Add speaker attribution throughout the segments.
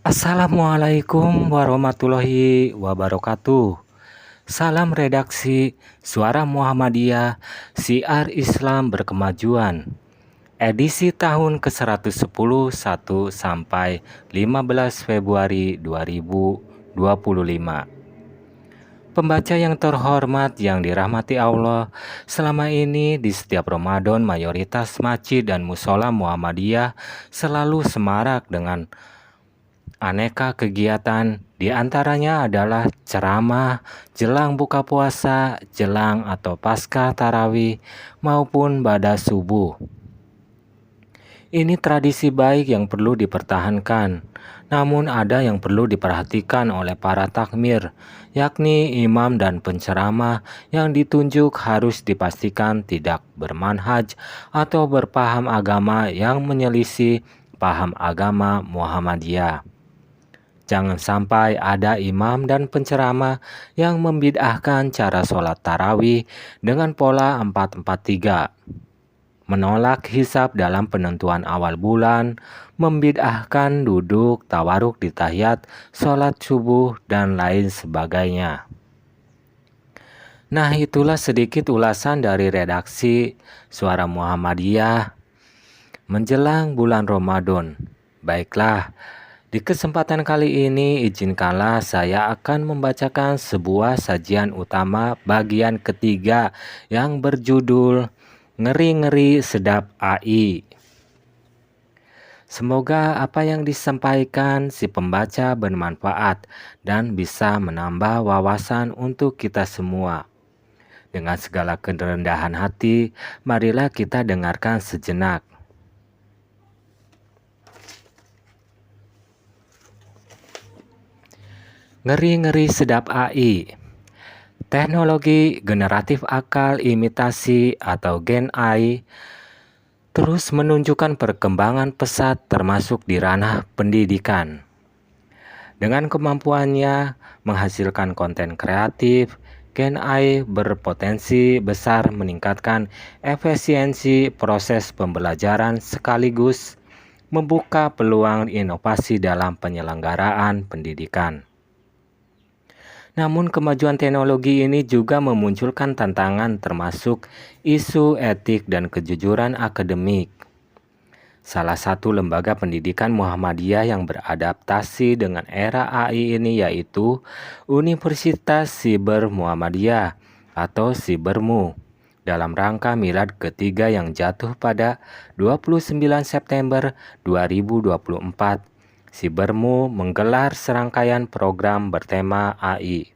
Speaker 1: Assalamualaikum warahmatullahi wabarakatuh. Salam redaksi Suara Muhammadiyah, Syiar Islam Berkemajuan. Edisi tahun ke-110 1 sampai 15 Februari 2025. Pembaca yang terhormat yang dirahmati Allah, selama ini di setiap Ramadan mayoritas masjid dan musola Muhammadiyah selalu semarak dengan aneka kegiatan, di antaranya adalah ceramah, jelang buka puasa, jelang atau pasca tarawih, maupun pada subuh. Ini tradisi baik yang perlu dipertahankan. Namun ada yang perlu diperhatikan oleh para takmir, yakni imam dan penceramah yang ditunjuk harus dipastikan tidak bermanhaj atau berpaham agama yang menyelisih paham agama Muhammadiyah. Jangan sampai ada imam dan penceramah yang membid'ahkan cara sholat tarawih dengan pola 4-4-3, menolak hisab dalam penentuan awal bulan, membid'ahkan duduk tawaruk di tahiyat, sholat subuh, dan lain sebagainya. Nah, itulah sedikit ulasan dari redaksi Suara Muhammadiyah menjelang bulan Ramadan. Baiklah, di kesempatan kali ini izinkanlah saya akan membacakan sebuah sajian utama bagian ketiga yang berjudul Ngeri-ngeri Sedap AI. Semoga apa yang disampaikan si pembaca bermanfaat dan bisa menambah wawasan untuk kita semua. Dengan segala kerendahan hati, marilah kita dengarkan sejenak. Ngeri-ngeri sedap AI. Teknologi generatif akal imitasi atau Gen AI terus menunjukkan perkembangan pesat termasuk di ranah pendidikan. Dengan kemampuannya menghasilkan konten kreatif, Gen AI berpotensi besar meningkatkan efisiensi proses pembelajaran sekaligus membuka peluang inovasi dalam penyelenggaraan pendidikan. Namun kemajuan teknologi ini juga memunculkan tantangan termasuk isu etik dan kejujuran akademik. Salah satu lembaga pendidikan Muhammadiyah yang beradaptasi dengan era AI ini yaitu Universitas Siber Muhammadiyah atau Sibermu. Dalam rangka milad ketiga yang jatuh pada 29 September 2024, Sibermu menggelar serangkaian program bertema AI.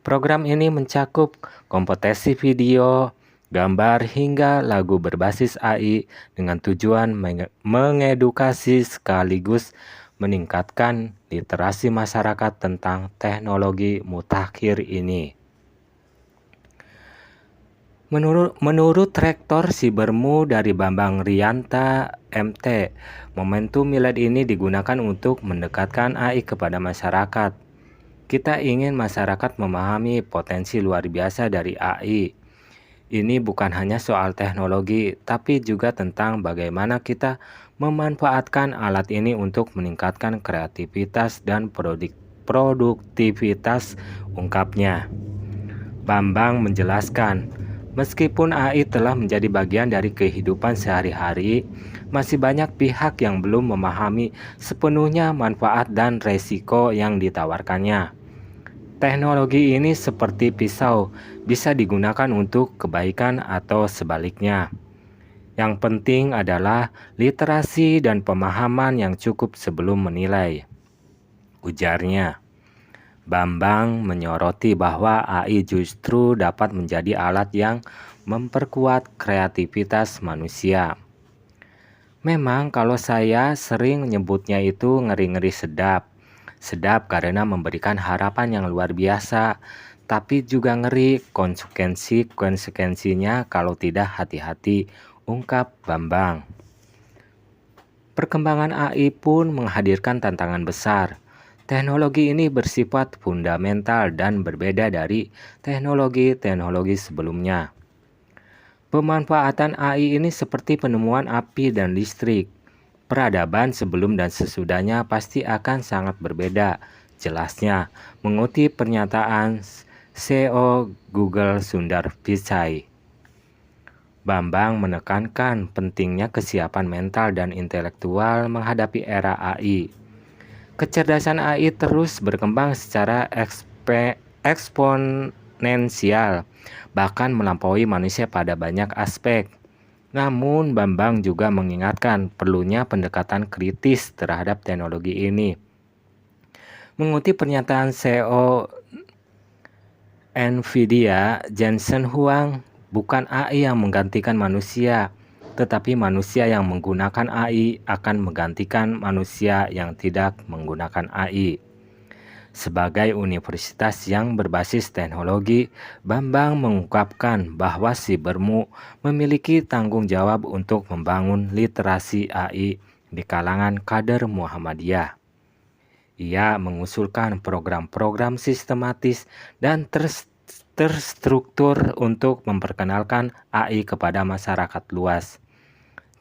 Speaker 1: Program ini mencakup kompetensi video, gambar, hingga lagu berbasis AI dengan tujuan mengedukasi sekaligus meningkatkan literasi masyarakat tentang teknologi mutakhir ini. Menurut Rektor Sibermu dari Bambang Rianta MT, momentum milad ini digunakan untuk mendekatkan AI kepada masyarakat. Kita ingin masyarakat memahami potensi luar biasa dari AI. Ini bukan hanya soal teknologi, tapi juga tentang bagaimana kita memanfaatkan alat ini untuk meningkatkan kreativitas dan produktivitas, ungkapnya. Bambang menjelaskan, meskipun AI telah menjadi bagian dari kehidupan sehari-hari, masih banyak pihak yang belum memahami sepenuhnya manfaat dan resiko yang ditawarkannya. Teknologi ini seperti pisau, bisa digunakan untuk kebaikan atau sebaliknya. Yang penting adalah literasi dan pemahaman yang cukup sebelum menilai, ujarnya. Bambang menyoroti bahwa AI justru dapat menjadi alat yang memperkuat kreativitas manusia. Memang kalau saya sering menyebutnya itu ngeri-ngeri sedap. Sedap karena memberikan harapan yang luar biasa, tapi juga ngeri konsekuensinya kalau tidak hati-hati, ungkap Bambang. Perkembangan AI pun menghadirkan tantangan besar. Teknologi ini bersifat fundamental dan berbeda dari teknologi-teknologi sebelumnya. Pemanfaatan AI ini seperti penemuan api dan listrik. Peradaban sebelum dan sesudahnya pasti akan sangat berbeda, jelasnya, mengutip pernyataan CEO Google Sundar Pichai. Bambang menekankan pentingnya kesiapan mental dan intelektual menghadapi era AI. Kecerdasan AI terus berkembang secara eksponensial, bahkan melampaui manusia pada banyak aspek. Namun, Bambang juga mengingatkan perlunya pendekatan kritis terhadap teknologi ini. Mengutip pernyataan CEO Nvidia, Jensen Huang, bukan AI yang menggantikan manusia, tetapi manusia yang menggunakan AI akan menggantikan manusia yang tidak menggunakan AI. Sebagai universitas yang berbasis teknologi, Bambang mengungkapkan bahwa Sibermu memiliki tanggung jawab untuk membangun literasi AI di kalangan kader Muhammadiyah. Ia mengusulkan program-program sistematis dan terstruktur untuk memperkenalkan AI kepada masyarakat luas.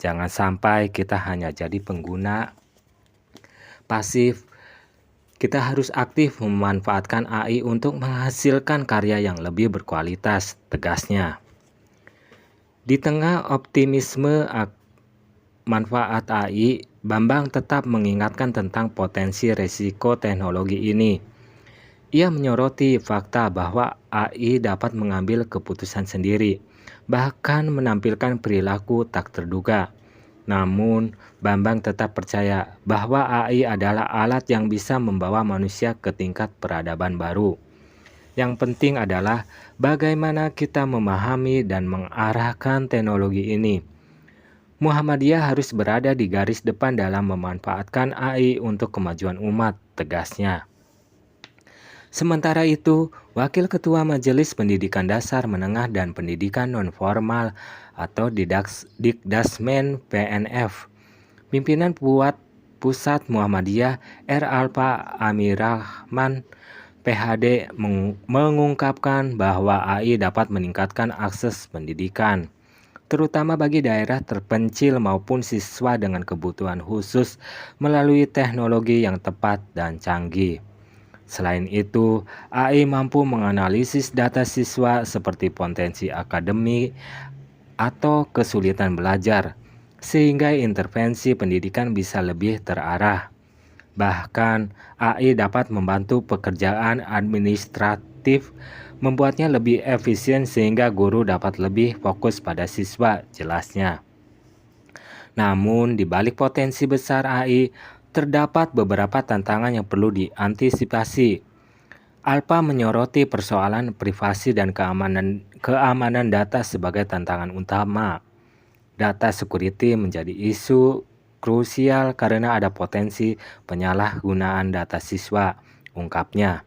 Speaker 1: Jangan sampai kita hanya jadi pengguna pasif. Kita harus aktif memanfaatkan AI untuk menghasilkan karya yang lebih berkualitas, tegasnya. Di tengah optimisme manfaat AI, Bambang tetap mengingatkan tentang potensi resiko teknologi ini. Ia menyoroti fakta bahwa AI dapat mengambil keputusan sendiri, bahkan menampilkan perilaku tak terduga. Namun, Bambang tetap percaya bahwa AI adalah alat yang bisa membawa manusia ke tingkat peradaban baru. Yang penting adalah bagaimana kita memahami dan mengarahkan teknologi ini. Muhammadiyah harus berada di garis depan dalam memanfaatkan AI untuk kemajuan umat, tegasnya. Sementara itu, Wakil Ketua Majelis Pendidikan Dasar Menengah dan Pendidikan Nonformal atau Dikdasmen PNF, pimpinan Pusat Muhammadiyah R. Alpa Amirrahman PhD mengungkapkan bahwa AI dapat meningkatkan akses pendidikan, terutama bagi daerah terpencil maupun siswa dengan kebutuhan khusus melalui teknologi yang tepat dan canggih. Selain itu, AI mampu menganalisis data siswa seperti potensi akademik atau kesulitan belajar, sehingga intervensi pendidikan bisa lebih terarah. Bahkan, AI dapat membantu pekerjaan administratif, membuatnya lebih efisien sehingga guru dapat lebih fokus pada siswa, jelasnya. Namun, di balik potensi besar AI, terdapat beberapa tantangan yang perlu diantisipasi. Alpa menyoroti persoalan privasi dan keamanan data sebagai tantangan utama. Data security menjadi isu krusial karena ada potensi penyalahgunaan data siswa, ungkapnya.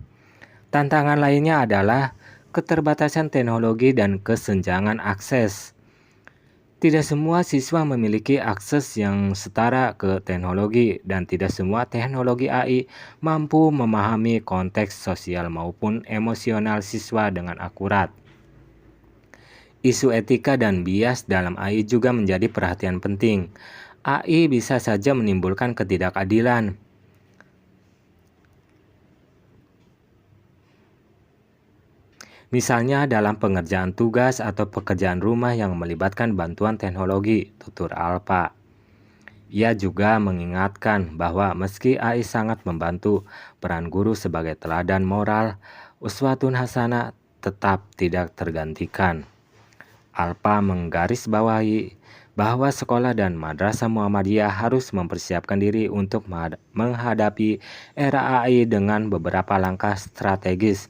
Speaker 1: Tantangan lainnya adalah keterbatasan teknologi dan kesenjangan akses. Tidak semua siswa memiliki akses yang setara ke teknologi dan tidak semua teknologi AI mampu memahami konteks sosial maupun emosional siswa dengan akurat. Isu etika dan bias dalam AI juga menjadi perhatian penting. AI bisa saja menimbulkan ketidakadilan. Misalnya dalam pengerjaan tugas atau pekerjaan rumah yang melibatkan bantuan teknologi, tutur Alpa. Ia juga mengingatkan bahwa meski AI sangat membantu, peran guru sebagai teladan moral, uswatun hasanah tetap tidak tergantikan. Alpa menggarisbawahi bahwa sekolah dan madrasah Muhammadiyah harus mempersiapkan diri untuk menghadapi era AI dengan beberapa langkah strategis.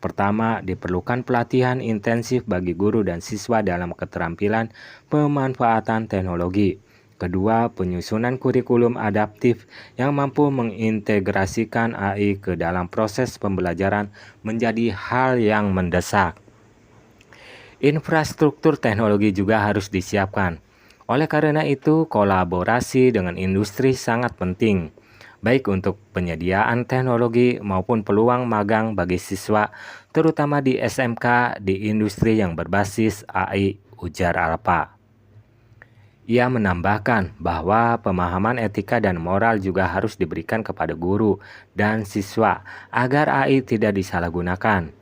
Speaker 1: Pertama, diperlukan pelatihan intensif bagi guru dan siswa dalam keterampilan pemanfaatan teknologi. Kedua, penyusunan kurikulum adaptif yang mampu mengintegrasikan AI ke dalam proses pembelajaran menjadi hal yang mendesak. Infrastruktur teknologi juga harus disiapkan. Oleh karena itu, kolaborasi dengan industri sangat penting, baik untuk penyediaan teknologi maupun peluang magang bagi siswa, terutama di SMK di industri yang berbasis AI, ujar Alpa. Ia menambahkan bahwa pemahaman etika dan moral juga harus diberikan kepada guru dan siswa agar AI tidak disalahgunakan.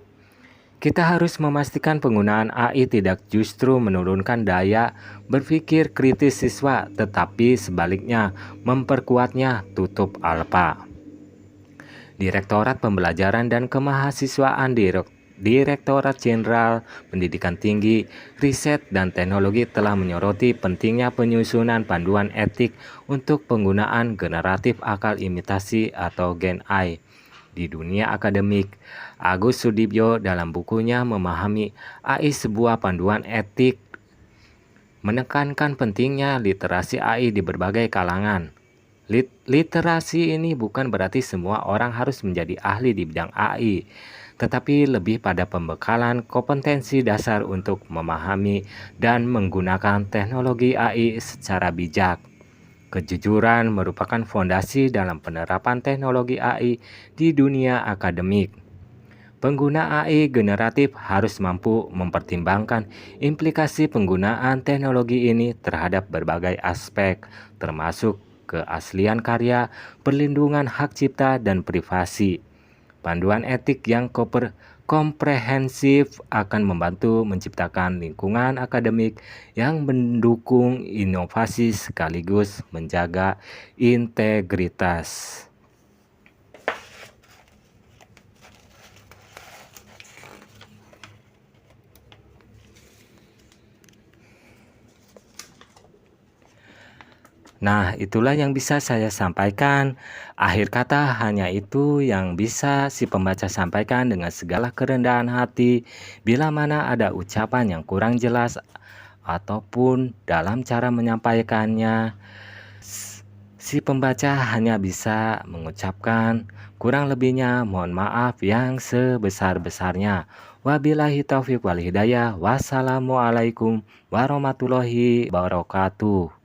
Speaker 1: Kita harus memastikan penggunaan AI tidak justru menurunkan daya berpikir kritis siswa, tetapi sebaliknya memperkuatnya. Tutup alpa. Direktorat Pembelajaran dan Kemahasiswaan Direktorat Jenderal Pendidikan Tinggi, Riset dan Teknologi telah menyoroti pentingnya penyusunan panduan etik untuk penggunaan generatif akal imitasi atau Gen AI di dunia akademik. Agus Sudibyo dalam bukunya Memahami AI Sebuah Panduan Etik menekankan pentingnya literasi AI di berbagai kalangan. Literasi ini bukan berarti semua orang harus menjadi ahli di bidang AI, tetapi lebih pada pembekalan kompetensi dasar untuk memahami dan menggunakan teknologi AI secara bijak. Kejujuran merupakan fondasi dalam penerapan teknologi AI di dunia akademik. Pengguna AI generatif harus mampu mempertimbangkan implikasi penggunaan teknologi ini terhadap berbagai aspek, termasuk keaslian karya, perlindungan hak cipta, dan privasi. Panduan etik yang komprehensif akan membantu menciptakan lingkungan akademik yang mendukung inovasi sekaligus menjaga integritas. Nah, itulah yang bisa saya sampaikan. Akhir kata hanya itu yang bisa si pembaca sampaikan dengan segala kerendahan hati. Bila mana ada ucapan yang kurang jelas ataupun dalam cara menyampaikannya, si pembaca hanya bisa mengucapkan kurang lebihnya mohon maaf yang sebesar-besarnya. Wabillahi taufiq wal hidayah. Wassalamualaikum warahmatullahi wabarakatuh.